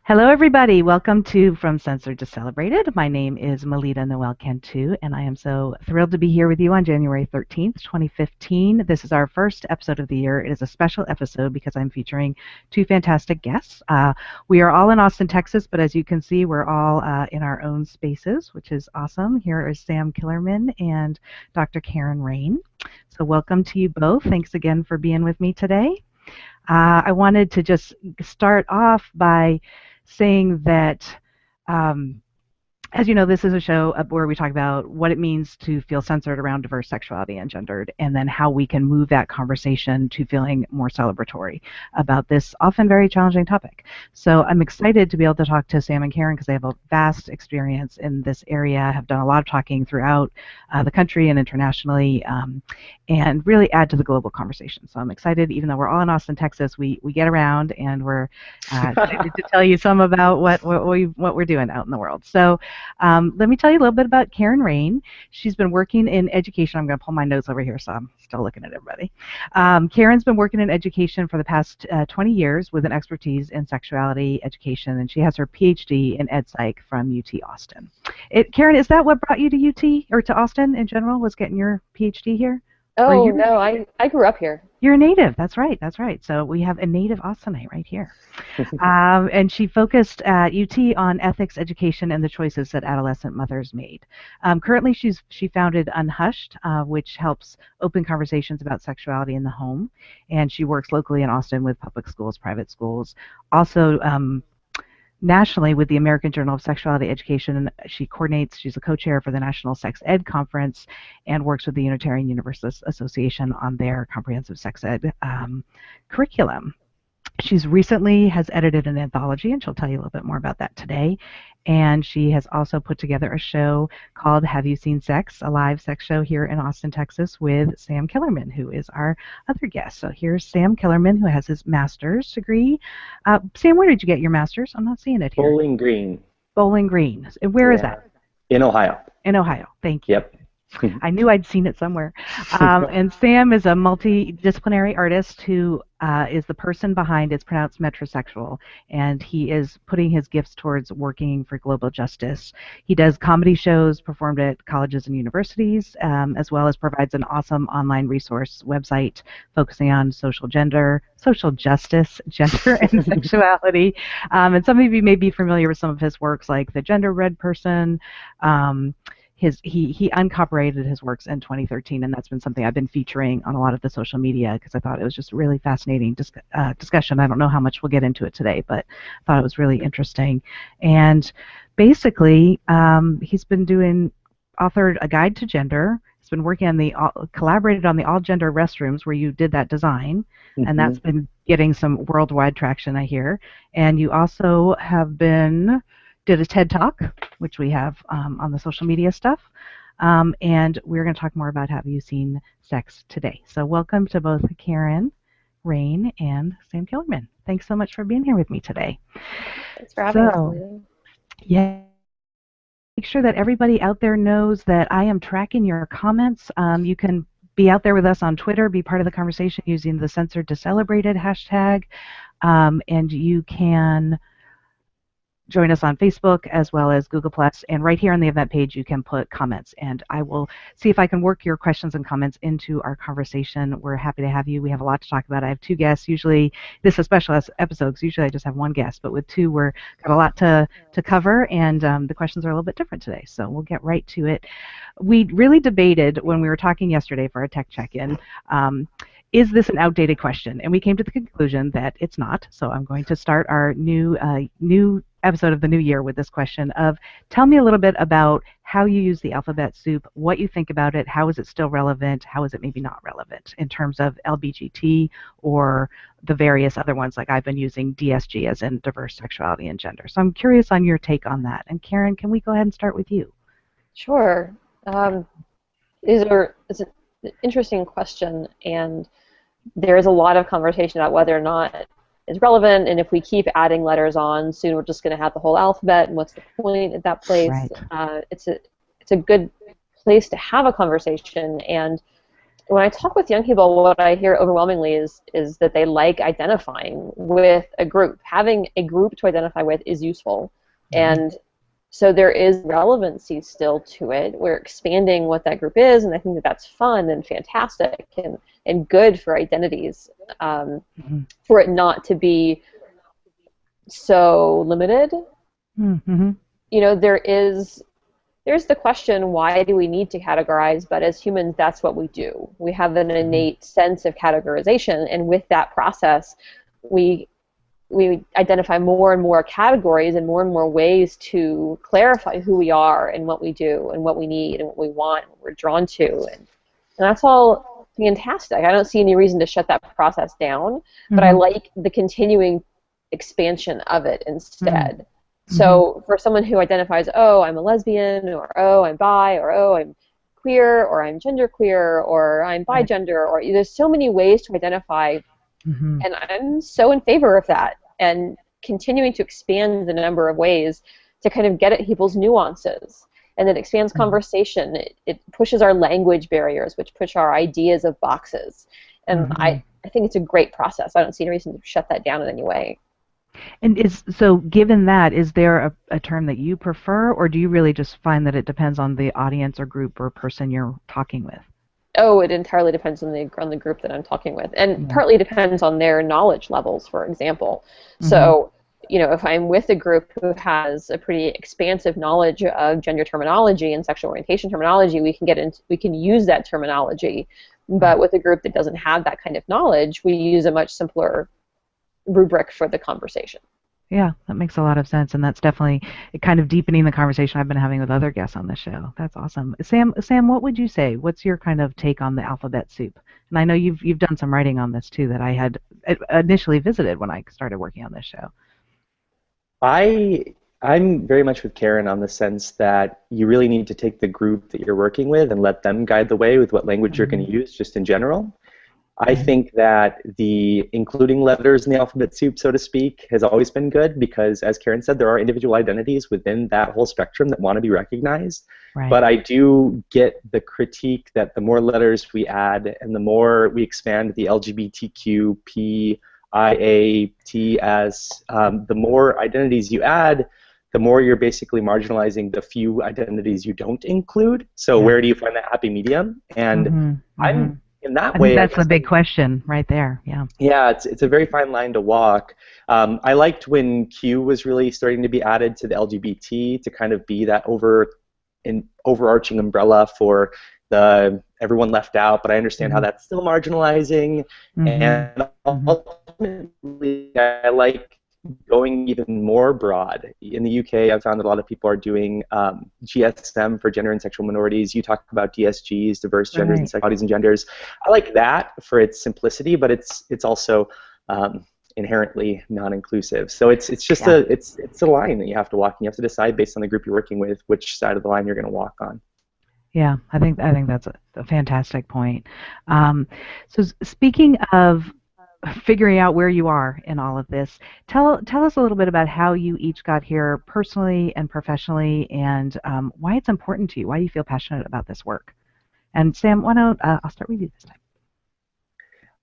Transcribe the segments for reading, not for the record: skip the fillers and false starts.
Hello, everybody. Welcome to From Censored to Celebrated. My name is Melita Noel Cantu, and I am so thrilled to be here with you on January 13th, 2015. This is our first episode of the year. It is a special episode because I'm featuring two fantastic guests. We are all in Austin, Texas, but as you can see, we're all in our own spaces, which is awesome. Here is Sam Killermann and Dr. Karen Rayne. So welcome to you both. Thanks again for being with me today. I wanted to just start off by saying that, as you know, this is a show where we talk about what it means to feel censored around diverse sexuality and gendered, and then how we can move that conversation to feeling more celebratory about this often very challenging topic. So I'm excited to be able to talk to Sam and Karen because they have a vast experience in this area, have done a lot of talking throughout the country and internationally, and really add to the global conversation. So I'm excited, even though we're all in Austin, Texas, we get around and we're excited to tell you some about what we're doing out in the world. So let me tell you a little bit about Karen Rayne. She's been working in education. I'm going to pull my notes over here, so I'm still looking at everybody. Karen's been working in education for the past 20 years with an expertise in sexuality education, and she has her PhD in Ed.Psych from UT Austin. Karen, is that what brought you to UT or to Austin in general? Was getting your PhD here? Oh, no, I grew up here. You're a native. That's right. That's right. So we have a native Austinite right here. And she focused at UT on ethics education and the choices that adolescent mothers made. Currently, she founded Unhushed, which helps open conversations about sexuality in the home. And she works locally in Austin with public schools, private schools. Also, nationally with the American Journal of Sexuality Education. She's a co-chair for the National Sex Ed Conference and works with the Unitarian Universalist Association on their comprehensive sex ed curriculum. She's recently has edited an anthology, and she'll tell you a little bit more about that today. And she has also put together a show called Have You Seen S.E.X, a live sex show here in Austin, Texas, with Sam Killermann, who is our other guest. So here's Sam Killermann, who has his master's degree. Sam, where did you get your master's? I'm not seeing it here. Bowling Green. Bowling Green. Where is that? In Ohio. In Ohio. Thank you. Yep. I knew I'd seen it somewhere. And Sam is a multidisciplinary artist who is the person behind, it's pronounced metrosexual, and he is putting his gifts towards working for global justice. He does comedy shows performed at colleges and universities, as well as provides an awesome online resource website focusing on social justice, gender, and sexuality. And some of you may be familiar with some of his works, like The Gender Red Person. He uncopyrighted his works in 2013, and that's been something I've been featuring on a lot of the social media because I thought it was just a really fascinating discussion. I don't know how much we'll get into it today, but I thought it was really interesting. And basically, he's been authored a guide to gender. He's been working on collaborated on the all gender restrooms where you did that design, and that's been getting some worldwide traction, I hear. And you also have did a TED Talk, which we have on the social media stuff, and we're going to talk more about Have You Seen S.E.X today. So welcome to both Karen Rayne and Sam Killermann. Thanks so much for being here with me today. Thanks for having us. Yeah. Make sure that everybody out there knows that I am tracking your comments. You can be out there with us on Twitter, be part of the conversation using the Censored to Celebrated hashtag, and you can join us on Facebook as well as Google+, and right here on the event page you can put comments, and I will see if I can work your questions and comments into our conversation. We're happy to have you. We have a lot to talk about. I have two guests. Usually this is a special episode because usually I just have one guest, but with two we're got a lot to cover, and the questions are a little bit different today, so we'll get right to it. We really debated when we were talking yesterday for our tech check-in, is this an outdated question? And we came to the conclusion that it's not. So I'm going to start our new episode of the new year with this question of, tell me a little bit about how you use the alphabet soup, what you think about it, how is it still relevant, how is it maybe not relevant in terms of LBGT or the various other ones, like I've been using DSG as in diverse sexuality and gender. So I'm curious on your take on that. And Karen, can we go ahead and start with you? Sure. It's an interesting question, and there is a lot of conversation about whether or not it's relevant, and if we keep adding letters on, soon we're just going to have the whole alphabet, and what's the point at that place? Right. It's a good place to have a conversation, and when I talk with young people, what I hear overwhelmingly is that they like identifying with a group. Having a group to identify with is useful, and so there is relevancy still to it. We're expanding what that group is, and I think that that's fun and fantastic and good for identities, for it not to be so limited. Mm-hmm. You know, there's the question, why do we need to categorize? But as humans, that's what we do. We have an innate sense of categorization, and with that process, we identify more and more categories and more ways to clarify who we are and what we do and what we need and what we want and what we're drawn to. And that's all fantastic. I don't see any reason to shut that process down, but I like the continuing expansion of it instead. So for someone who identifies, oh, I'm a lesbian, or oh, I'm bi, or oh, I'm queer, or I'm genderqueer, or I'm bigender, or there's so many ways to identify, and I'm so in favor of that, and continuing to expand the number of ways to kind of get at people's nuances, and it expands conversation. It pushes our language barriers, which push our ideas of boxes, and I think it's a great process. I don't see any reason to shut that down in any way. And so given that, is there a term that you prefer, or do you really just find that it depends on the audience or group or person you're talking with? Oh, it entirely depends on the group that I'm talking with, and partly depends on their knowledge levels, for example. So, you know, if I'm with a group who has a pretty expansive knowledge of gender terminology and sexual orientation terminology, we can use that terminology. But with a group that doesn't have that kind of knowledge, we use a much simpler rubric for the conversation. Yeah, that makes a lot of sense, and that's definitely kind of deepening the conversation I've been having with other guests on the show. That's awesome. Sam, what would you say? What's your kind of take on the alphabet soup? And I know you've done some writing on this too that I had initially visited when I started working on this show. I'm very much with Karen on the sense that you really need to take the group that you're working with and let them guide the way with what language you're going to use, just in general. I think that the including letters in the alphabet soup, so to speak, has always been good because, as Karen said, there are individual identities within that whole spectrum that want to be recognized. Right. But I do get the critique that the more letters we add and the more we expand the LGBTQ, PIA, the more identities you add, the more you're basically marginalizing the few identities you don't include. So where do you find that happy medium? And I'm in that way, that's the big question right there. Yeah. Yeah, it's a very fine line to walk. I liked when Q was really starting to be added to the LGBT to kind of be that overarching umbrella for the everyone left out. But I understand how that's still marginalizing, and ultimately, I like going even more broad. In the UK, I've found that a lot of people are doing GSM for gender and sexual minorities. You talk about DSGs, diverse genders and sexualities and genders. I like that for its simplicity, but it's also inherently non-inclusive. So it's just it's a line that you have to walk, and you have to decide based on the group you're working with which side of the line you're going to walk on. Yeah, I think that's a fantastic point. So speaking of figuring out where you are in all of this, tell us a little bit about how you each got here personally and professionally, and why it's important to you, why you feel passionate about this work. And Sam, why don't I'll start with you this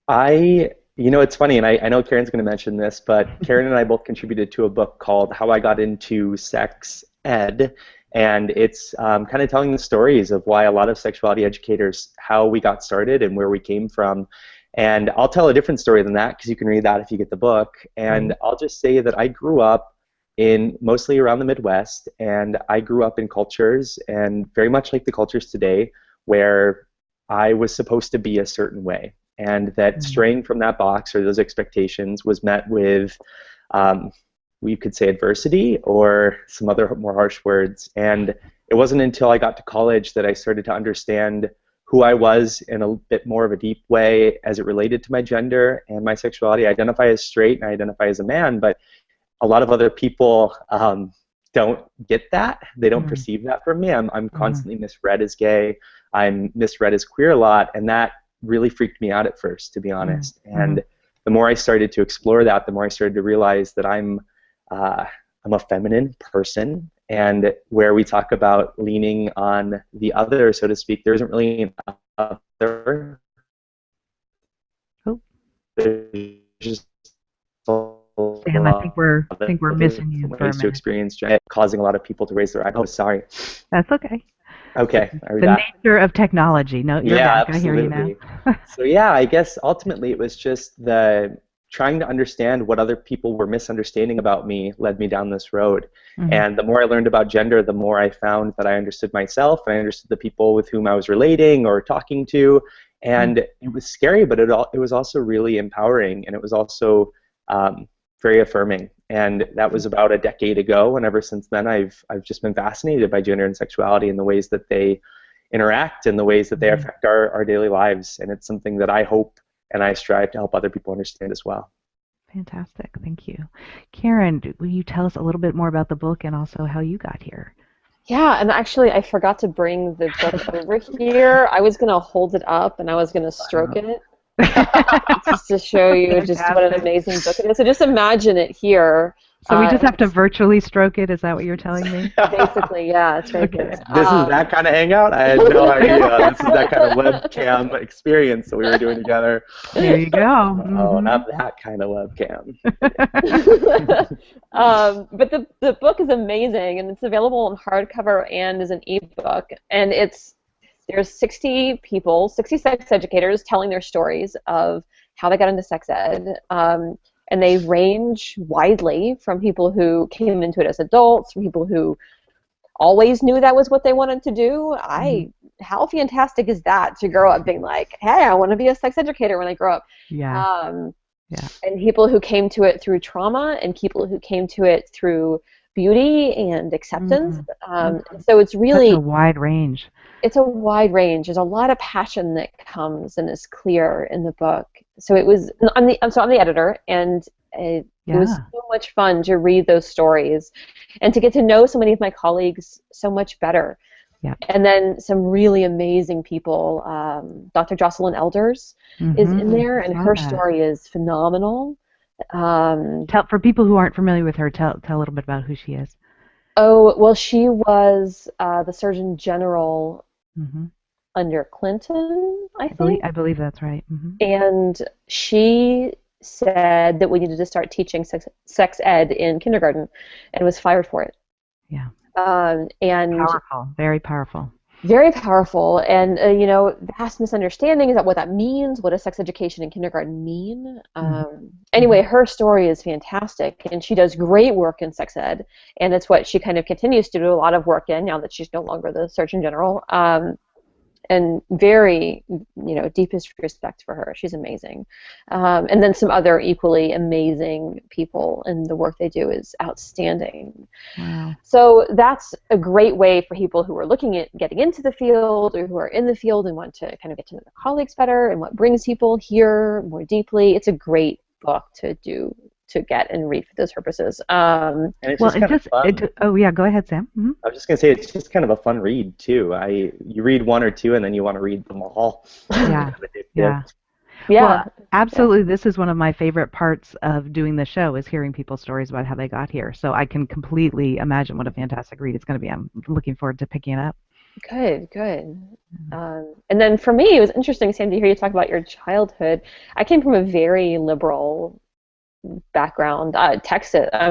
time. You know, it's funny, and I know Karen's going to mention this, but Karen and I both contributed to a book called How I Got Into Sex Ed, and it's kind of telling the stories of why a lot of sexuality educators, how we got started and where we came from. And I'll tell a different story than that because you can read that if you get the book. And I'll just say that I grew up mostly around the Midwest, and I grew up in cultures, and very much like the cultures today, where I was supposed to be a certain way. And that straying from that box or those expectations was met with, we could say, adversity or some other more harsh words. And it wasn't until I got to college that I started to understand who I was in a bit more of a deep way as it related to my gender and my sexuality. I identify as straight and I identify as a man, but a lot of other people don't get that. They don't perceive that from me. I'm constantly misread as gay. I'm misread as queer a lot, and that really freaked me out at first, to be honest. And the more I started to explore that, the more I started to realize that I'm a feminine person, and where we talk about leaning on the other, so to speak, there isn't really an other there's just a Sam, I lot think we're of missing you different for a ways to minute. experience gender, causing a lot of people to raise their eyebrows. Oh, sorry. That's okay. Okay, are we The back? nature of technology. No, you're Yeah, back. I hear you now. absolutely. So yeah, I guess ultimately it was just the trying to understand what other people were misunderstanding about me led me down this road. Mhm. And the more I learned about gender, the more I found that I understood myself and I understood the people with whom I was relating or talking to. And it was scary, but it was also really empowering, and it was also very affirming. And that was about a decade ago, and ever since then I've just been fascinated by gender and sexuality and the ways that they interact and the ways that they affect our daily lives. And it's something that I hope and I strive to help other people understand as well. Fantastic. Thank you. Karen, will you tell us a little bit more about the book and also how you got here? Yeah, and actually I forgot to bring the book over here. I was going to hold it up and I was going to stroke it just to show you just what an Fantastic. amazing book it is. So just imagine it here. So we just have to virtually stroke it? Is that what you're telling me? Basically, yeah, it's right Okay. here. This is that kind of hangout? I had no idea. This is that kind of webcam experience that we were doing together. There you go. Oh, not that kind of webcam. But the book is amazing, and it's available in hardcover and as an ebook. And there's 60 people, 60 sex educators telling their stories of how they got into sex ed. And they range widely from people who came into it as adults, from people who always knew that was what they wanted to do. How fantastic is that to grow up being like, hey, I want to be a sex educator when I grow up. Yeah. And people who came to it through trauma and people who came to it through beauty and acceptance. So it's really such a wide range. It's a wide range. There's a lot of passion that comes and is clear in the book. So it was I'm the editor, and it was so much fun to read those stories and to get to know so many of my colleagues so much better. Yeah. And then some really amazing people. Dr. Jocelyn Elders is in there, and her story is phenomenal. For people who aren't familiar with her, tell a little bit about who she is. Oh, well, she was the Surgeon General under Clinton, I think. I believe that's right. And she said that we needed to start teaching sex ed in kindergarten, and was fired for it. Yeah. And powerful, very powerful. Very powerful, and vast misunderstanding is that what that means. What does sex education in kindergarten mean? Anyway, her story is fantastic, and she does great work in sex ed, and it's what she kind of continues to do a lot of work in now that she's no longer the Surgeon General. And very, deepest respect for her. She's amazing. And then some other equally amazing people, and the work they do is outstanding. Wow. So that's a great way for people who are looking at getting into the field, or who are in the field and want to kind of get to know their colleagues better and what brings people here more deeply. It's a great book to get and read for those purposes. And it's just kind of fun. Oh yeah, go ahead, Sam. I was just going to say, it's just kind of a fun read too. You read one or two and then you want to read them all. Yeah. Yeah. Well, absolutely. This is one of my favorite parts of doing the show, is hearing people's stories about how they got here. So I can completely imagine what a fantastic read it's going to be. I'm looking forward to picking it up. Good. And then for me, it was interesting, Sam, to hear you talk about your childhood. I came from a very liberal background. Texas. I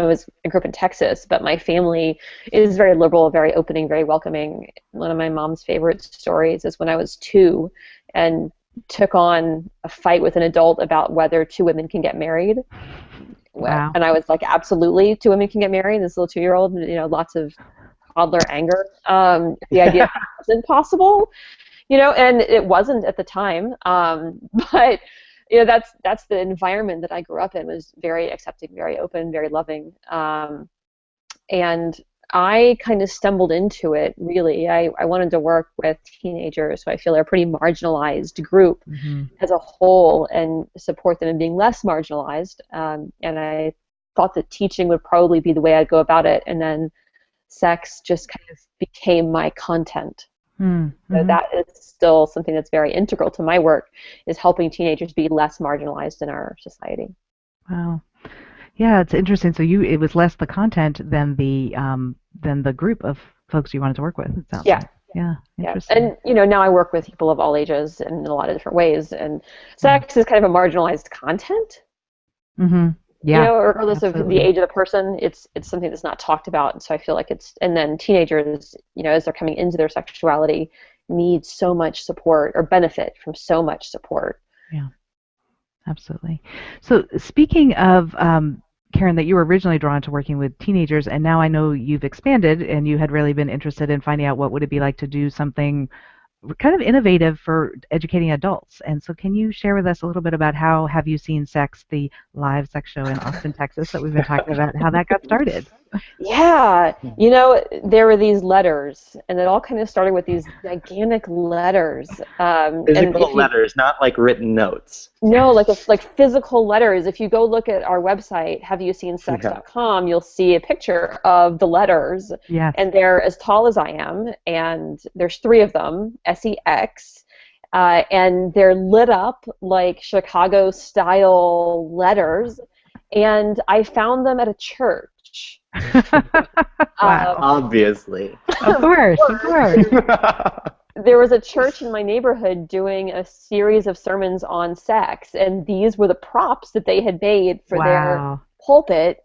grew up in Texas, but my family is very liberal, very opening, very welcoming. One of my mom's favorite stories is when I was 2 and took on a fight with an adult about whether 2 women can get married. Wow. And I was like, absolutely, 2 women can get married. This little 2-year-old, lots of toddler anger. The idea wasn't possible, and it wasn't at the time. But that's the environment that I grew up in, was very accepting, very open, very loving. And I kind of stumbled into it, really. I wanted to work with teenagers who I feel are a pretty marginalized group as a whole, and support them in being less marginalized. And I thought that teaching would probably be the way I'd go about it. And then sex just kind of became my content. So that is still something that's very integral to my work, is helping teenagers be less marginalized in our society. Wow. Yeah, it's interesting. So it was less the content than the group of folks you wanted to work with. It sounds like. Yeah, Yeah, interesting. and now I work with people of all ages and in a lot of different ways, and sex is kind of a marginalized content. Mm-hmm. Yeah, Regardless of the absolutely. age of the person, it's something that's not talked about. And so I feel like and then teenagers, as they're coming into their sexuality, need so much support or benefit from so much support. Yeah, absolutely. So speaking of Karen, that you were originally drawn to working with teenagers, and now I know you've expanded, and you had really been interested in finding out what would it be like to do something kind of innovative for educating adults. And so can you share with us a little bit about how Have You Seen Sex, the live sex show in Austin, Texas that we've been talking about, how that got started? Yeah, there were these letters, and it all kind of started with these gigantic letters. And if Physical you letters, not like written notes. No, like physical letters. If you go look at our website, Yeah. haveyouseensex.com, you'll see a picture of the letters, Yes. and they're as tall as I am, and there's three of them, S-E-X, and they're lit up like Chicago-style letters, and I found them at a church. Wow. Obviously. Of course, of course. There was a church in my neighborhood doing a series of sermons on sex, and these were the props that they had made for their Wow. pulpit.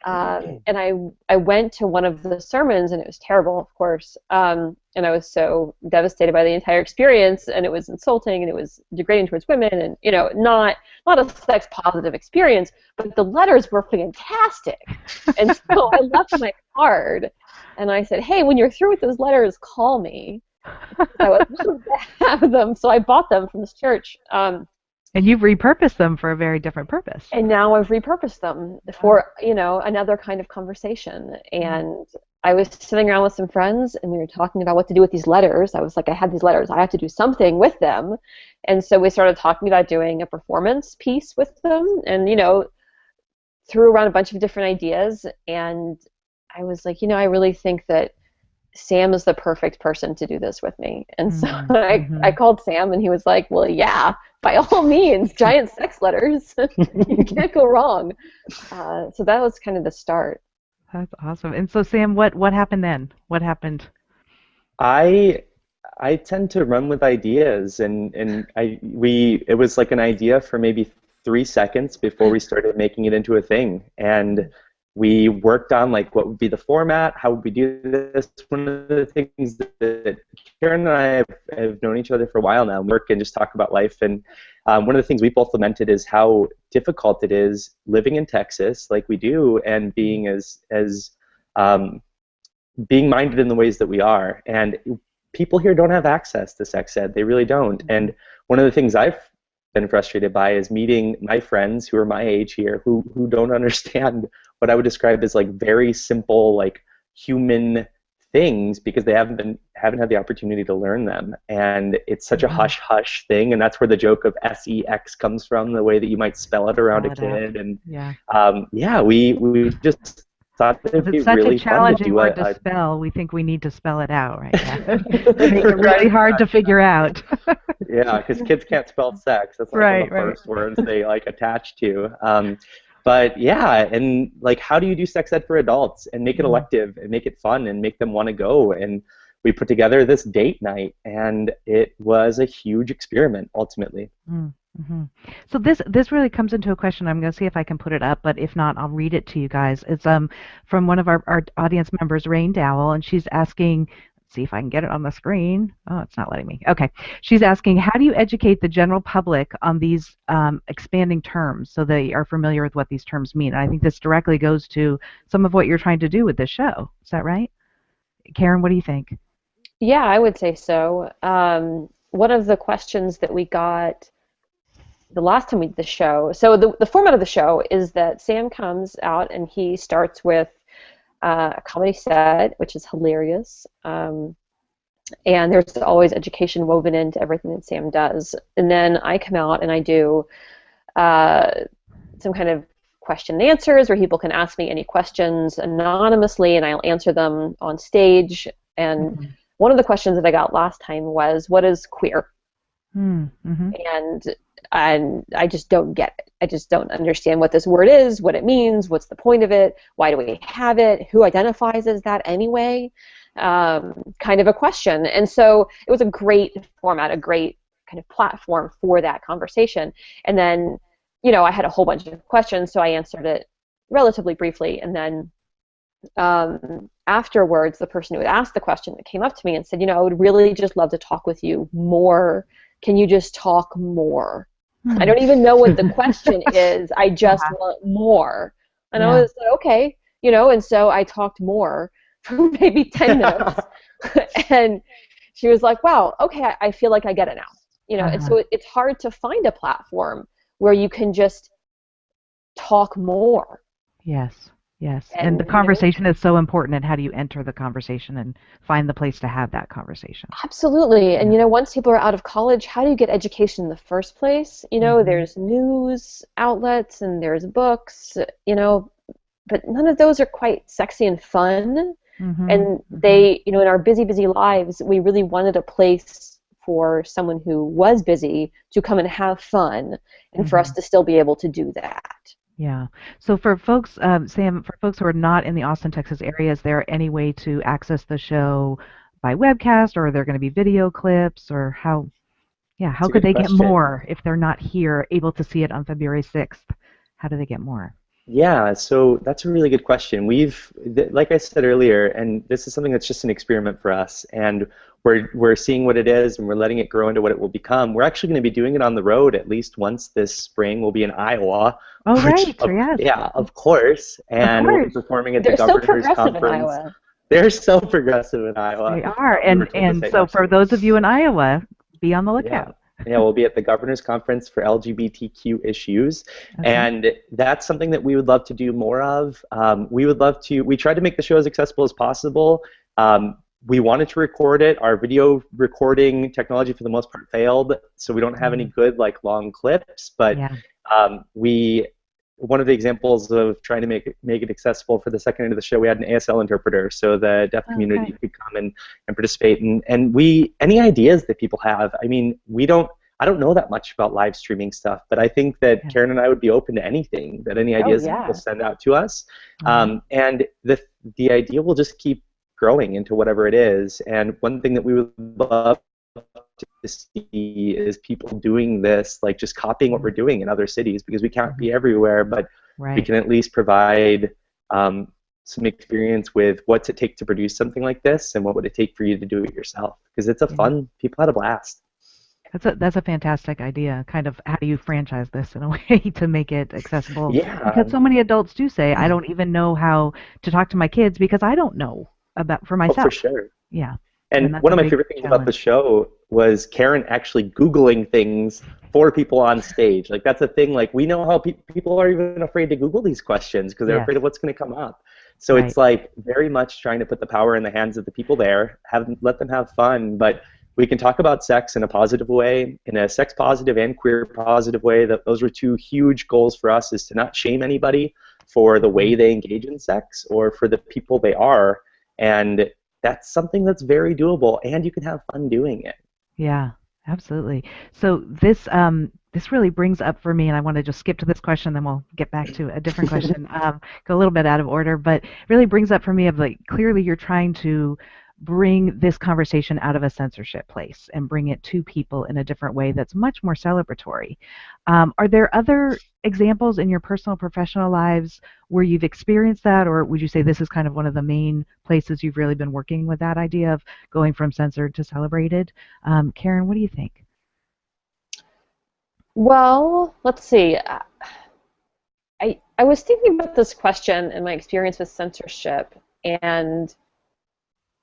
And I went to one of the sermons, and it was terrible, of course. And I was so devastated by the entire experience, and it was insulting, and it was degrading towards women, and not a sex positive experience. But the letters were fantastic, and so I left my card, and I said, "Hey, when you're through with those letters, call me." I would love to have them, so I bought them from this church. And you've repurposed them for a very different purpose. And now I've repurposed them for, another kind of conversation. And I was sitting around with some friends, and we were talking about what to do with these letters. I was like, I had these letters. I have to do something with them. And so we started talking about doing a performance piece with them, and, threw around a bunch of different ideas. And I was like, I really think that Sam is the perfect person to do this with me. And so I called Sam, and he was like, well, yeah, by all means, giant sex letters. You can't go wrong. So that was kind of the start. That's awesome. And so Sam, what happened then? What happened? I I tend to run with ideas, and it was like an idea for maybe 3 seconds before we started making it into a thing, and we worked on like what would be the format, how would we do this. One of the things that Karen and I have known each other for a while now, work and just talk about life, and one of the things we both lamented is how difficult it is living in Texas like we do, and being being minded in the ways that we are, and people here don't have access to sex ed. They really don't. And one of the things I've been frustrated by is meeting my friends who are my age here who don't understand what I would describe as like very simple, like human things, because they haven't had the opportunity to learn them. And it's such a hush hush thing, and that's where the joke of S-E-X comes from, the way that you might spell it around a kid. And we just thought it'd be It's such really a fun to challenging do word to spell. We think we need to spell it out right now. It makes it Right. really hard to figure out. Yeah, because kids can't spell sex. That's like one of the Right. first words they like attach to. But yeah, and like, how do you do sex ed for adults and make it elective and make it fun and make them want to go? And we put together this date night, and it was a huge experiment ultimately. Mm-hmm. So this really comes into a question. I'm going to see if I can put it up, but if not, I'll read it to you guys. It's from one of our audience members, Rain Dowell, and she's asking. Let's see if I can get it on the screen. Oh, it's not letting me. Okay, she's asking, how do you educate the general public on these expanding terms so they are familiar with what these terms mean? And I think this directly goes to some of what you're trying to do with this show. Is that right, Karen? What do you think? Yeah, I would say so. One of the questions that we got the last time we did the show, so the format of the show is that Sam comes out and he starts with a comedy set, which is hilarious, and there's always education woven into everything that Sam does. And then I come out and I do some kind of question and answers where people can ask me any questions anonymously, and I'll answer them on stage. And one of the questions that I got last time was, what is queer? And I just don't get it. I just don't understand what this word is, what it means, what's the point of it, why do we have it, who identifies as that anyway? kind of a question. And so it was a great format, a great kind of platform for that conversation. And then, you know, I had a whole bunch of questions, so I answered it relatively briefly. And then afterwards, the person who had asked the question that came up to me and said, you know, I would really just love to talk with you more. Can you just talk more? I don't even know what the question is. I just want more. And I was like, okay, you know, and so I talked more for maybe 10 minutes. And she was like, wow, okay, I feel like I get it now. You know, and so it's hard to find a platform where you can just talk more. Yes. Yes, and the conversation is so important, and how do you enter the conversation and find the place to have that conversation? Absolutely, and you know, once people are out of college, how do you get education in the first place? You know, there's news outlets and there's books, you know, but none of those are quite sexy and fun. And they, you know, in our busy lives, we really wanted a place for someone who was busy to come and have fun, and for us to still be able to do that. Yeah. So for folks, Sam, for folks who are not in the Austin, Texas area, is there any way to access the show by webcast, or are there going to be video clips, or how could they get more if they're not here, able to see it on February 6th? How do they get more? Yeah, so that's a really good question. Like I said earlier, and this is something that's just an experiment for us, and we're seeing what it is, and we're letting it grow into what it will become. We're actually going to be doing it on the road at least once this spring. We'll be in Iowa. Oh, right, yes. Yeah, of course. And we'll be performing at the Governor's Conference. They're so progressive in Iowa. They are, and so for those of you in Iowa, be on the lookout. Yeah, we'll be at the Governor's Conference for LGBTQ issues, and that's something that we would love to do more of. We tried to make the show as accessible as possible. We wanted to record it. Our video recording technology, for the most part, failed, so we don't have any good, like, long clips, but one of the examples of trying to make it accessible for the second end of the show, we had an ASL interpreter, so the deaf community could come and participate. And any ideas that people have, I mean, I don't know that much about live streaming stuff, but I think that Karen and I would be open to anything, that any ideas that people send out to us. And the idea will just keep growing into whatever it is. And one thing that we would love to see is people doing this, like just copying what we're doing in other cities, because we can't be everywhere, but we can at least provide some experience with what's it take to produce something like this, and what would it take for you to do it yourself, because it's a fun, people had a blast. That's a fantastic idea. Kind of, how do you franchise this in a way to make it accessible? Yeah. Because so many adults do say, I don't even know how to talk to my kids because I don't know for myself. Oh, for sure. Yeah. And one of my favorite things about the show was Karen actually Googling things for people on stage. Like, that's a thing. Like, we know how people are even afraid to Google these questions because they're afraid of what's going to come up. So it's like very much trying to put the power in the hands of the people there, let them have fun, but we can talk about sex in a positive way, in a sex positive and queer positive way. Those were two huge goals for us, is to not shame anybody for the way they engage in sex or for the people they are. And that's something that's very doable, and you can have fun doing it. Yeah, absolutely. So this really brings up for me, and I want to just skip to this question, then we'll get back to a different question. Go a little bit out of order, but really brings up for me of, like, clearly you're trying to bring this conversation out of a censorship place and bring it to people in a different way that's much more celebratory. Are there other examples in your personal, professional lives where you've experienced that, or would you say this is kind of one of the main places you've really been working with that idea of going from censored to celebrated? Karen, what do you think? Well, let's see. I was thinking about this question and my experience with censorship, and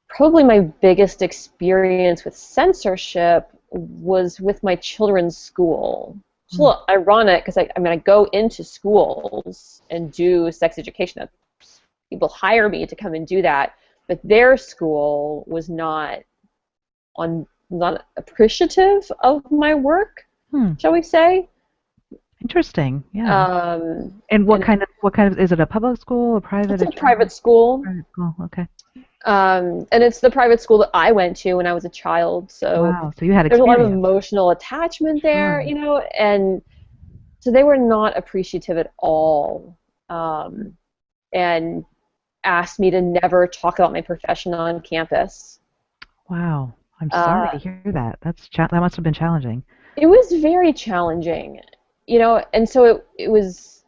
probably my biggest experience with censorship was with my children's school. It's a little ironic because I go into schools and do sex education. People hire me to come and do that, but their school was not appreciative of my work, shall we say? Interesting. Yeah. And what kind of is it, a public school, a private? It's a private school. Private school. Okay. And it's the private school that I went to when I was a child. So wow. So you had there's a experience. lot of emotional attachment there, you know, and so they were not appreciative at all. And asked me to never talk about my profession on campus. Wow. I'm sorry to hear that. That must have been challenging. It was very challenging, and so it was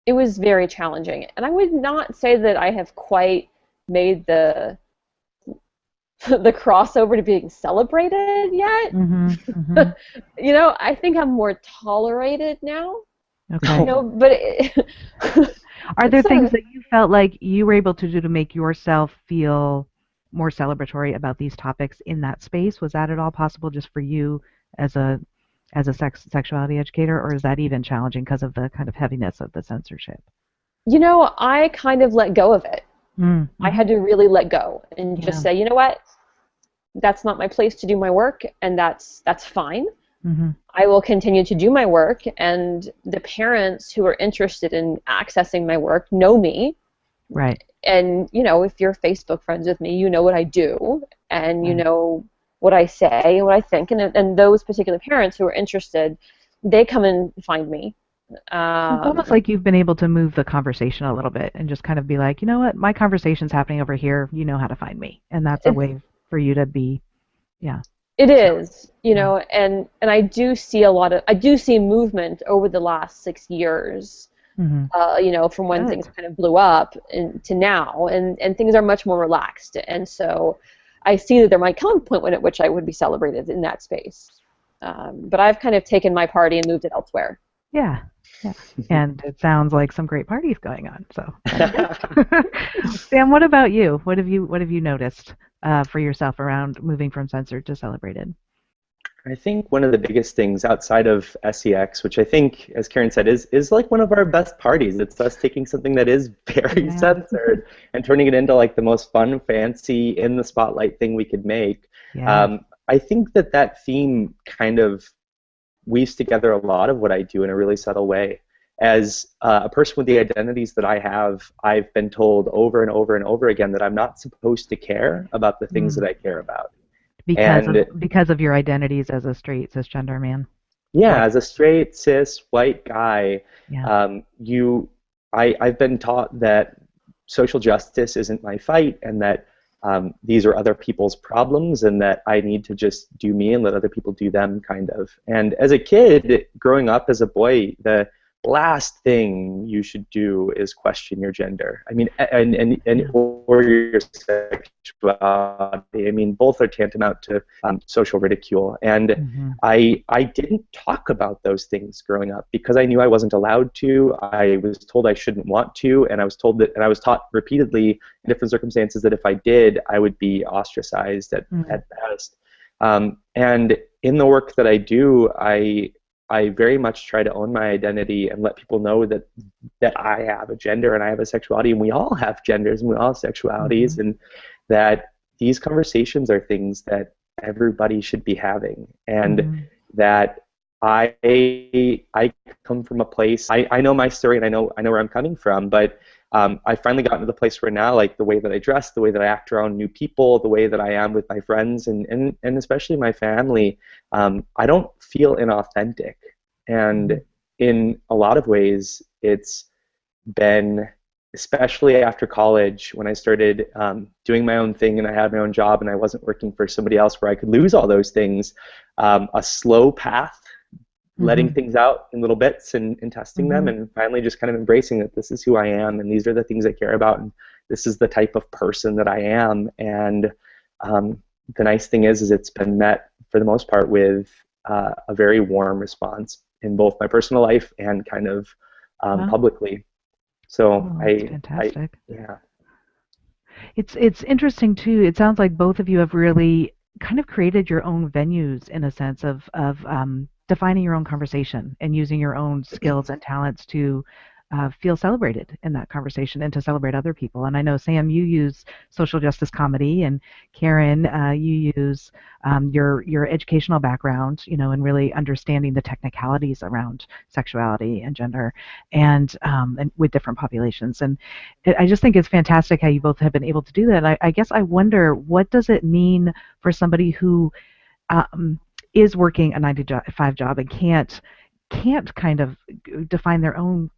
very challenging. And I would not say that I have quite made the crossover to being celebrated yet. I think I'm more tolerated now. Okay. But are there things that you felt like you were able to do to make yourself feel more celebratory about these topics in that space? Was that at all possible just for you as a sexuality educator, or is that even challenging because of the kind of heaviness of the censorship? I kind of let go of it. I had to really let go and just say, you know what, that's not my place to do my work, and that's fine. I will continue to do my work, and the parents who are interested in accessing my work know me. Right. And, if you're Facebook friends with me, you know what I do, and you know what I say and what I think. And those particular parents who are interested, they come and find me. It's almost like you've been able to move the conversation a little bit and just kind of be like, you know what, my conversation's happening over here. You know how to find me. And that's a way for you to be, It is, and I do see movement over the last 6 years, from when things kind of blew up to now, and things are much more relaxed. And so I see that there might come a point at which I would be celebrated in that space. But I've kind of taken my party and moved it elsewhere. Yeah. And it sounds like some great parties going on. So, Sam, what about you? What have you noticed for yourself around moving from censored to celebrated? I think one of the biggest things outside of S.E.X, which I think, as Karen said, is like one of our best parties. It's us taking something that is very censored and turning it into like the most fun, fancy, in the spotlight thing we could make. Yeah. I think that theme kind of weaves together a lot of what I do in a really subtle way. As a person with the identities that I have, I've been told over and over and over again that I'm not supposed to care about the things that I care about. Because of your identities as a straight cisgender man. Yeah, as a straight cis white guy, I've been taught that social justice isn't my fight, and that these are other people's problems, and that I need to just do me and let other people do them, kind of. And as a kid, growing up as a boy, the last thing you should do is question your gender. I mean, or your sexuality. I mean, both are tantamount to social ridicule. And I didn't talk about those things growing up because I knew I wasn't allowed to. I was told I shouldn't want to, and I was told that, and I was taught repeatedly in different circumstances that if I did, I would be ostracized at best. And in the work that I do, I very much try to own my identity and let people know that I have a gender and I have a sexuality, and we all have genders and we all have sexualities, and that these conversations are things that everybody should be having, and that I come from a place, I know my story and I know where I'm coming from, but I finally gotten to the place where now, like the way that I dress, the way that I act around new people, the way that I am with my friends and especially my family, I don't feel inauthentic. And in a lot of ways, it's been, especially after college, when I started doing my own thing and I had my own job and I wasn't working for somebody else where I could lose all those things, a slow path, letting things out in little bits and testing them, and finally just kind of embracing that this is who I am and these are the things I care about and this is the type of person that I am. And the nice thing is it's been met for the most part with a very warm response in both my personal life and kind of publicly. So fantastic. Yeah. It's interesting too. It sounds like both of you have really kind of created your own venues in a sense of defining your own conversation and using your own skills and talents to feel celebrated in that conversation and to celebrate other people. And I know, Sam, you use social justice comedy, and Karen, you use your educational background, and really understanding the technicalities around sexuality and gender, and with different populations. And I just think it's fantastic how you both have been able to do that. I guess I wonder, what does it mean for somebody who is working a 9 to 5 job and can't kind of define their own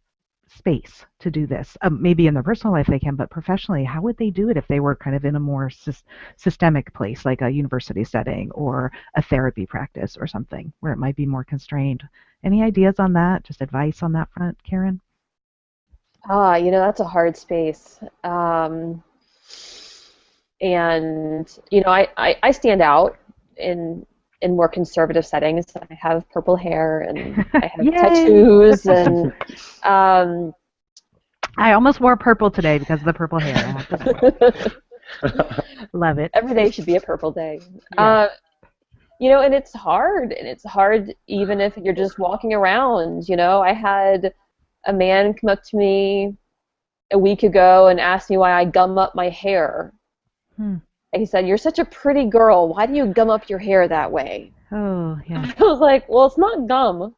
space to do this? Maybe in their personal life they can, but professionally, how would they do it if they were kind of in a more systemic place, like a university setting or a therapy practice or something, where it might be more constrained? Any ideas on that? Just advice on that front, Karen? That's a hard space. And, I stand out in more conservative settings. I have purple hair and I have tattoos and I almost wore purple today because of the purple hair. I have to say. Love it. Every day should be a purple day. Yeah. And it's hard. And it's hard even if you're just walking around. I had a man come up to me a week ago and asked me why I gum up my hair. And he said, "You're such a pretty girl. Why do you gum up your hair that way?" Oh, yeah. I was like, well, it's not gum.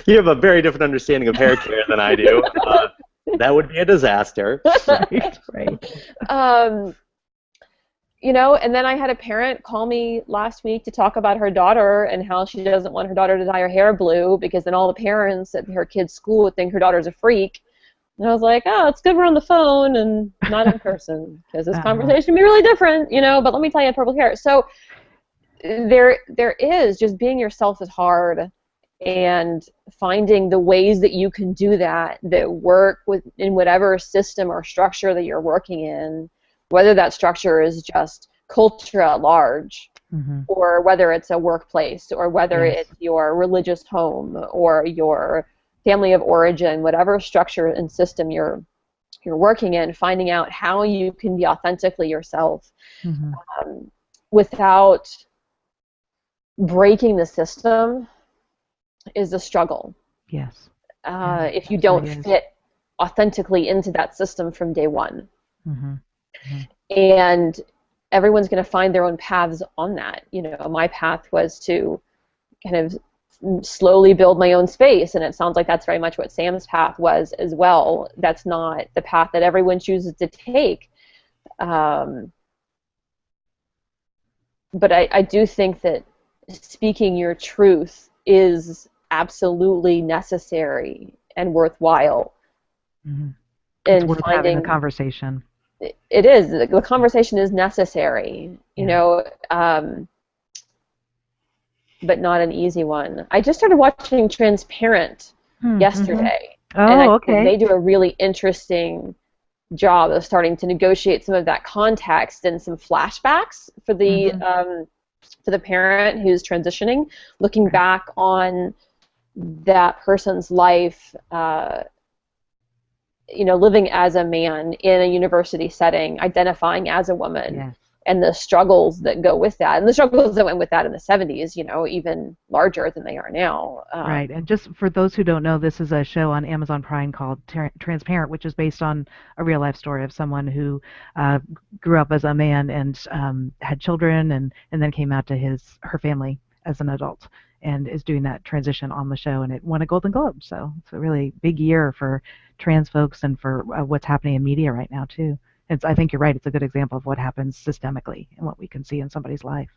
You have a very different understanding of hair care than I do. That would be a disaster. Right. And then I had a parent call me last week to talk about her daughter and how she doesn't want her daughter to dye her hair blue because then all the parents at her kid's school would think her daughter's a freak. And I was like, oh, it's good we're on the phone and not in person because this conversation can be really different, but let me tell you, purple hair. So there is just being yourself is hard, and finding the ways that you can do that work in whatever system or structure that you're working in, whether that structure is just culture at large, or whether it's a workplace, or whether it's your religious home or your family of origin, whatever structure and system you're working in, finding out how you can be authentically yourself without breaking the system is a struggle. Yes. If you don't fit authentically into that system from day one. And everyone's going to find their own paths on that. My path was to kind of slowly build my own space, and it sounds like that's very much what Sam's path was as well. That's not the path that everyone chooses to take. But I do think that speaking your truth is absolutely necessary and worthwhile. It's And worth having the conversation. It is. The conversation is necessary, but not an easy one. I just started watching Transparent yesterday. Oh, okay. They do a really interesting job of starting to negotiate some of that context and some flashbacks for the parent who's transitioning, looking back on that person's life, living as a man in a university setting, identifying as a woman, and the struggles that go with that, and the struggles that went with that in the 70s, even larger than they are now. Right, and just for those who don't know, this is a show on Amazon Prime called Transparent, which is based on a real-life story of someone who grew up as a man and had children, and then came out to her family as an adult, and is doing that transition on the show, and it won a Golden Globe, so it's a really big year for trans folks and for what's happening in media right now, too. I think you're right. It's a good example of what happens systemically and what we can see in somebody's life.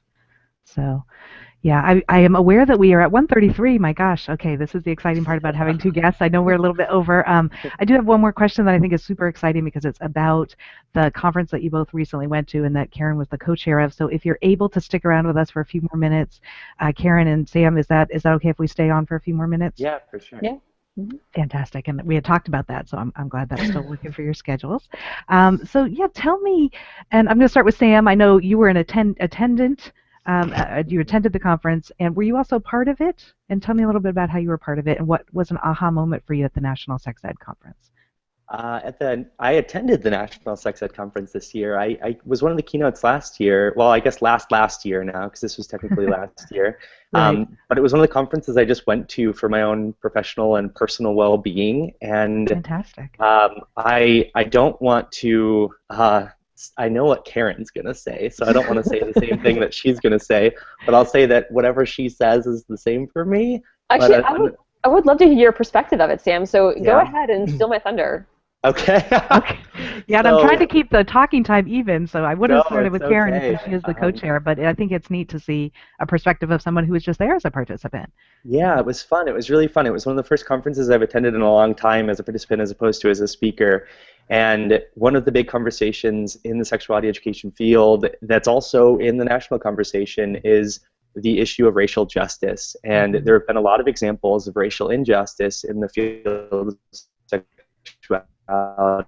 So, yeah, I am aware that we are at 1:33. My gosh. Okay, this is the exciting part about having two guests. I know we're a little bit over. I do have one more question that I think is super exciting because it's about the conference that you both recently went to and that Karen was the co-chair of. So if you're able to stick around with us for a few more minutes, Karen and Sam, is that okay if we stay on for a few more minutes? Yeah, for sure. Yeah. Fantastic, and we had talked about that, so I'm glad that's still working for your schedules. So yeah, tell me, and I'm going to start with Sam. I know you were an attendant. You attended the conference, and were you also part of it? And tell me a little bit about how you were part of it, and what was an aha moment for you at the National Sex Ed Conference. I attended the National Sex Ed Conference this year. I was one of the keynotes last year. Well, I guess last year now, because this was technically last year. Right. But it was one of the conferences I just went to for my own professional and personal well-being. And fantastic. I don't want to. I know what Karen's going to say, so I don't want to say the same thing that she's going to say. But I'll say that whatever she says is the same for me. Actually, I would love to hear your perspective of it, Sam. So go ahead and steal my thunder. Okay. Okay. Yeah, and I'm trying to keep the talking time even, so I would have No, started it's with Karen okay. because she is the co-chair, but I think it's neat to see a perspective of someone who was just there as a participant. Yeah, it was fun. It was really fun. It was one of the first conferences I've attended in a long time as a participant as opposed to as a speaker. And one of the big conversations in the sexuality education field that's also in the national conversation is the issue of racial justice. And there have been a lot of examples of racial injustice in the field of sexuality. Oh,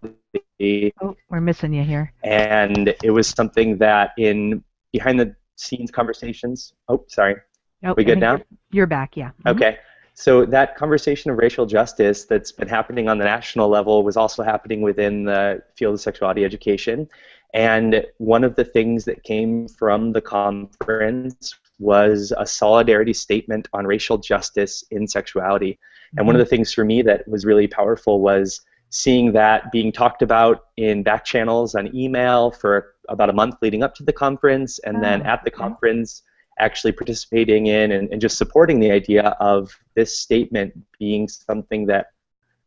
we're missing you here. And it was something that in behind the scenes conversations, sorry. Oh, We good now? You're back, yeah. Okay. So that conversation of racial justice that's been happening on the national level was also happening within the field of sexuality education. And one of the things that came from the conference was a solidarity statement on racial justice in sexuality. And one of the things for me that was really powerful was seeing that being talked about in back channels on email for about a month leading up to the conference, and then at the conference actually participating in and just supporting the idea of this statement being something that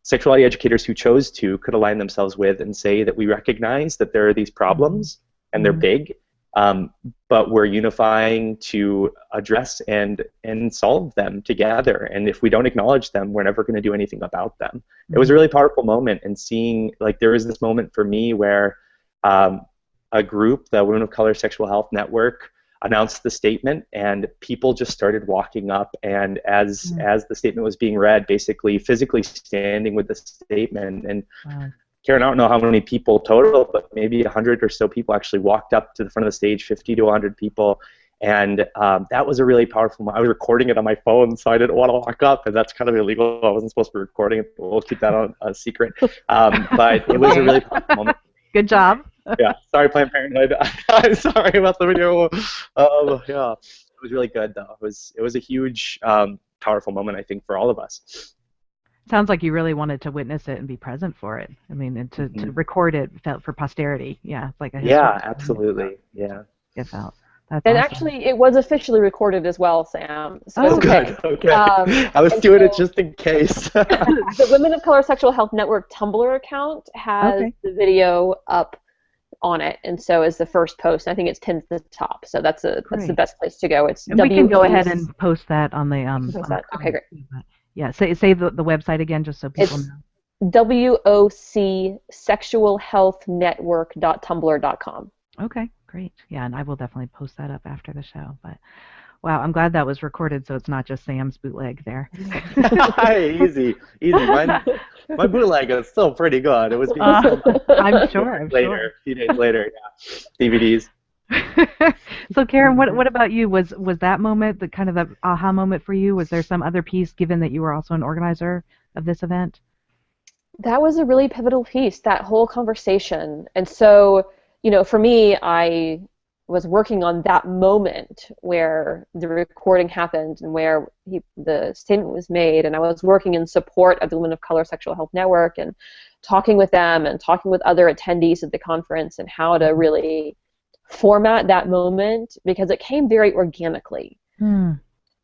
sexuality educators who chose to could align themselves with and say that we recognize that there are these problems and they're big, but we're unifying to address and solve them together. And if we don't acknowledge them, we're never going to do anything about them. It was a really powerful moment, and seeing, like, there was this moment for me where a group, the Women of Color Sexual Health Network, announced the statement, and people just started walking up, and as the statement was being read, basically physically standing with the statement. And Karen, I don't know how many people total, but maybe 100 or so people actually walked up to the front of the stage, 50 to 100 people. And that was a really powerful moment. I was recording it on my phone, so I didn't want to walk up, and that's kind of illegal. I wasn't supposed to be recording it, but we'll keep that on a secret. But it was a really powerful moment. Good job. Yeah, sorry, Planned Parenthood. I'm sorry about the video. Yeah, it was really good, though. It was a huge, powerful moment, I think, for all of us. Sounds like you really wanted to witness it and be present for it. I mean, and to record it felt for posterity. Yeah, it's like a absolutely. Yeah. It felt. And awesome. Actually, it was officially recorded as well, Sam. So good. Okay. I was doing it just in case. The Women of Color Sexual Health Network Tumblr account has the video up on it, and so is the first post. I think it's pinned to the top, so that's the best place to go. And we can go ahead and post that on the Okay, great. Yeah, say the website again, just so people know. WOCsexualhealthnetwork.tumblr.com. Okay, great. Yeah, and I will definitely post that up after the show. But wow, I'm glad that was recorded, so it's not just Sam's bootleg there. Easy. My bootleg is still pretty good. It was. I'm sure. A few days later, yeah. DVDs. So Karen, what about you? Was that moment the kind of the aha moment for you? Was there some other piece, given that you were also an organizer of this event? That was a really pivotal piece, that whole conversation. And so, for me, I was working on that moment where the recording happened and where the statement was made, and I was working in support of the Women of Color Sexual Health Network and talking with them and talking with other attendees at the conference and how to really format that moment, because it came very organically.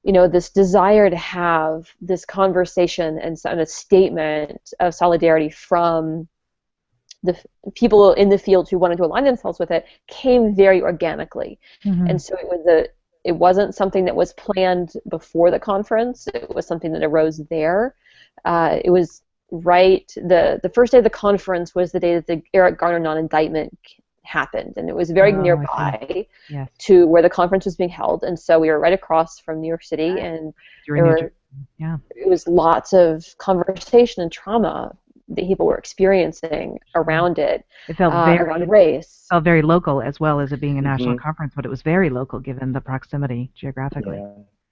This desire to have this conversation and a statement of solidarity from the people in the field who wanted to align themselves with it came very organically. And so it wasn't something that was planned before the conference. It was something that arose there. It was the first day of the conference was the day that the Eric Garner non-indictment happened, and it was very nearby to where the conference was being held, and so we were right across from New York City, and it was lots of conversation and trauma that people were experiencing around it. It felt around race. Felt very local, as well as it being a national conference, but it was very local given the proximity geographically.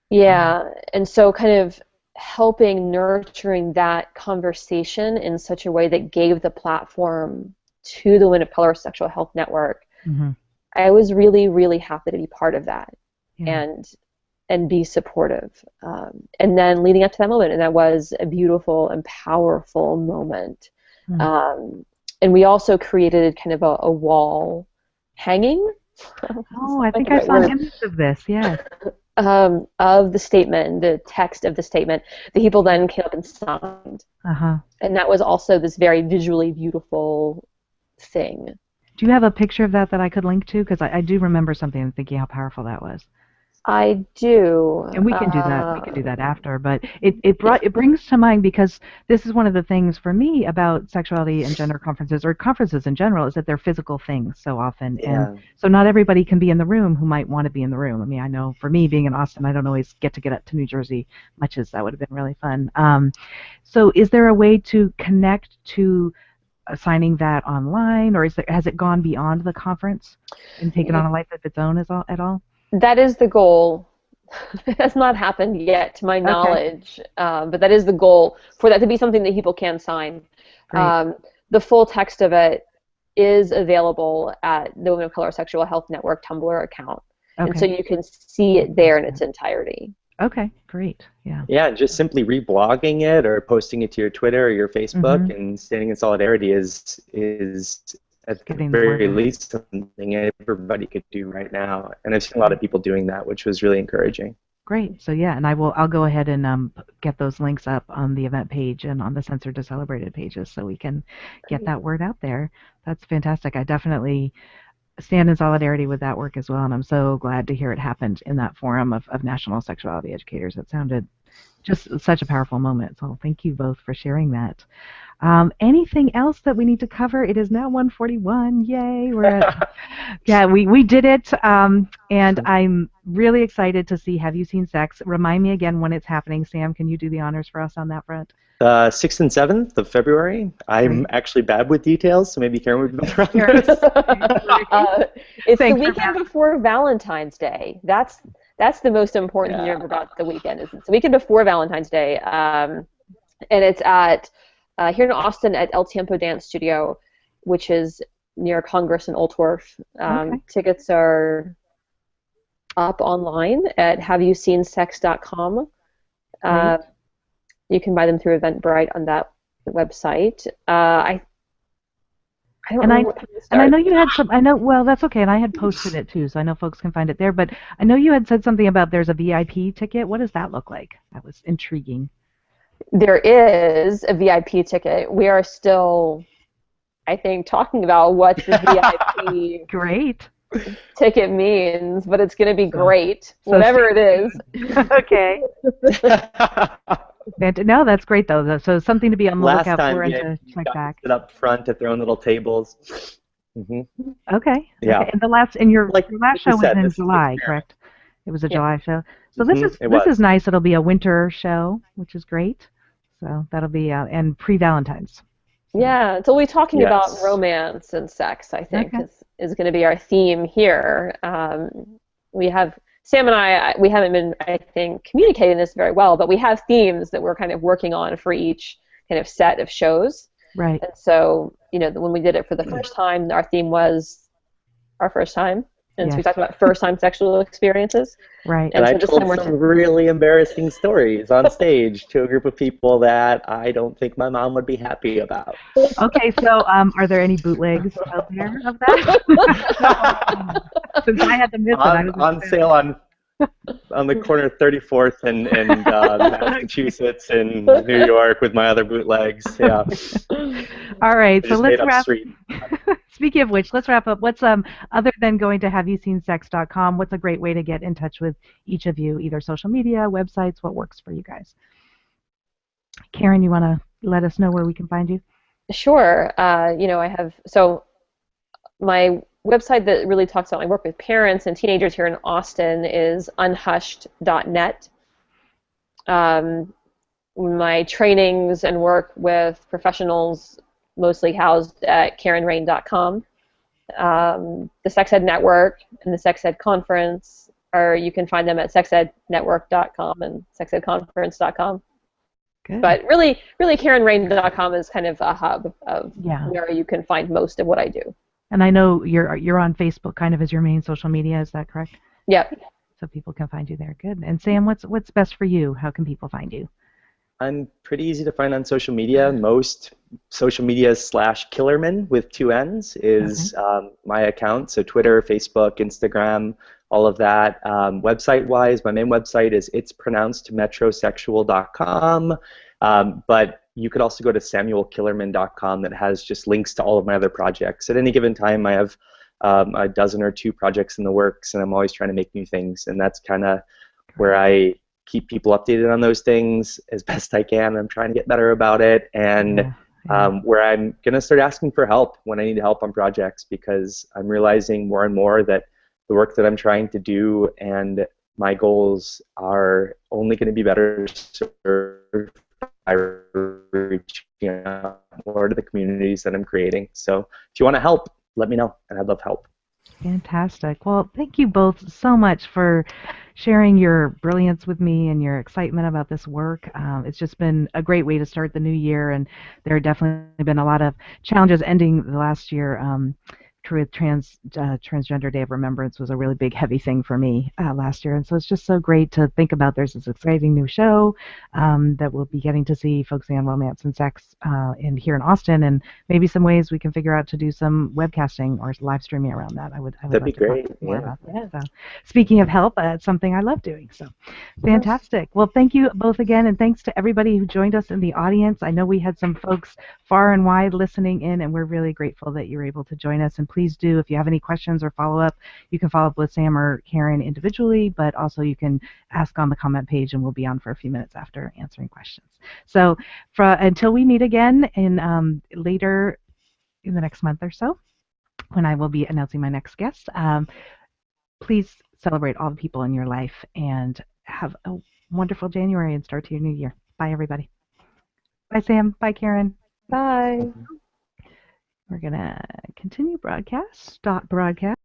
Yeah, and so kind of nurturing that conversation in such a way that gave the platform to the Women of Color Sexual Health Network. I was really, really happy to be part of that and be supportive. And then leading up to that moment, and that was a beautiful and powerful moment. And we also created kind of a wall hanging. I think I saw an image of this, yes. of the statement, the text of the statement, the people then came up and signed. Uh-huh. And that was also this very visually beautiful thing. Do you have a picture of that I could link to? Because I do remember something and thinking how powerful that was. I do. And we can do that. We can do that after. But it brings to mind, because this is one of the things for me about sexuality and gender conferences, or conferences in general, is that they're physical things so often. Yeah. And so not everybody can be in the room who might want to be in the room. I mean, I know for me, being in Austin, I don't always get up to New Jersey, much as that would have been really fun. So is there a way to connect to signing that online, or has it gone beyond the conference and taken on a life of its own at all? That is the goal. It has not happened yet, to my knowledge, but that is the goal, for that to be something that people can sign. The full text of it is available at the Women of Color Sexual Health Network Tumblr account, and so you can see it there in its entirety. Okay, great. Yeah. Yeah, and just simply reblogging it or posting it to your Twitter or your Facebook and standing in solidarity is at the very least something everybody could do right now. And I've seen a lot of people doing that, which was really encouraging. Great. So yeah, and I'll go ahead and get those links up on the event page and on the Censored to Celebrated pages, so we can get that word out there. That's fantastic. I definitely stand in solidarity with that work as well, and I'm so glad to hear it happened in that forum of national sexuality educators. It sounded just such a powerful moment. So thank you both for sharing that. Anything else that we need to cover? It is now 1:41. Yay! We're at, yeah, we did it, and I'm really excited to see Have You Seen S.E.X? Remind me again when it's happening. Sam, can you do the honors for us on that front? 6th and 7th of February. I'm actually bad with details, so maybe Karen would be better on this. It's the weekend before Valentine's Day. That's the most important thing about the weekend. Is it's the weekend before Valentine's Day, and it's at here in Austin at El Tiempo Dance Studio, which is near Congress and Old Wharf. Tickets are up online at haveyouseensex.com. You can buy them through Eventbrite on that website. I don't know and I know you had some. I know. Well, that's okay. And I had posted it too, so I know folks can find it there. But I know you had said something about there's a VIP ticket. What does that look like? That was intriguing. There is a VIP ticket. We are still, I think, talking about what the VIP great ticket means, but it's going to be great, whatever it is. Okay. No, that's great though. So something to be on the lookout for and to check back. Sit up front at their own little tables. Okay. Yeah. Okay. And your last show was in July, correct? It was a July show. So this is nice. It'll be a winter show, which is great. So that'll be and pre-Valentine's. Yeah, so we'll be talking about romance and sex, I think, is going to be our theme here. We have, Sam and I, we haven't been, I think, communicating this very well, but we have themes that we're kind of working on for each kind of set of shows. Right. And so, when we did it for the first time, our theme was our first time. And so we talked about first-time sexual experiences. Right. And so I told some really embarrassing stories on stage to a group of people that I don't think my mom would be happy about. Okay, so are there any bootlegs out there of that? Since I had to miss it. On sale on the corner of 34th and Massachusetts and New York with my other bootlegs. Yeah. All right, so let's wrap. Speaking of which, let's wrap up. What's other than going to haveyouseensex.com, what's a great way to get in touch with each of you, either social media, websites, what works for you guys? Karen, you want to let us know where we can find you? Sure. I have my website that really talks about my work with parents and teenagers here in Austin is unhushed.net. My trainings and work with professionals mostly housed at karenrayne.com. The Sex Ed Network and the Sex Ed Conference, you can find them at sexednetwork.com and sexedconference.com. Good. But really karenrayne.com is kind of a hub of where you can find most of what I do. And I know you're on Facebook kind of as your main social media, is that correct? Yep. So people can find you there. Good. And Sam, what's best for you? How can people find you? I'm pretty easy to find on social media. Most social media /Killermann with 2 N's is my account. So Twitter, Facebook, Instagram, all of that. Website-wise, my main website is itspronouncedmetrosexual.com, but you could also go to samuelkillermann.com that has just links to all of my other projects. At any given time, I have a dozen or two projects in the works, and I'm always trying to make new things, and that's kind of where I keep people updated on those things as best I can. I'm trying to get better about it, and where I'm going to start asking for help when I need help on projects, because I'm realizing more and more that the work that I'm trying to do and my goals are only going to be better served by reaching out more to the communities that I'm creating. So if you want to help, let me know, and I'd love help. Fantastic. Well, thank you both so much for sharing your brilliance with me and your excitement about this work. It's just been a great way to start the new year, and there have definitely been a lot of challenges ending the last year. Transgender Day of Remembrance was a really big, heavy thing for me last year, and so it's just so great to think about. There's this exciting new show that we'll be getting to see focusing on romance and sex here in Austin, and maybe some ways we can figure out to do some webcasting or live streaming around that. I would That'd be like to great. talk more about that. So, speaking of help, it's something I love doing. So, fantastic. Well, thank you both again, and thanks to everybody who joined us in the audience. I know we had some folks far and wide listening in, and we're really grateful that you were able to join us. And please do, if you have any questions or follow-up, you can follow up with Sam or Karen individually, but also you can ask on the comment page, and we'll be on for a few minutes after answering questions. So until we meet again later in the next month or so, when I will be announcing my next guest, please celebrate all the people in your life and have a wonderful January and start to your new year. Bye, everybody. Bye, Sam. Bye, Karen. Bye. We're going to continue broadcast. Stop broadcast.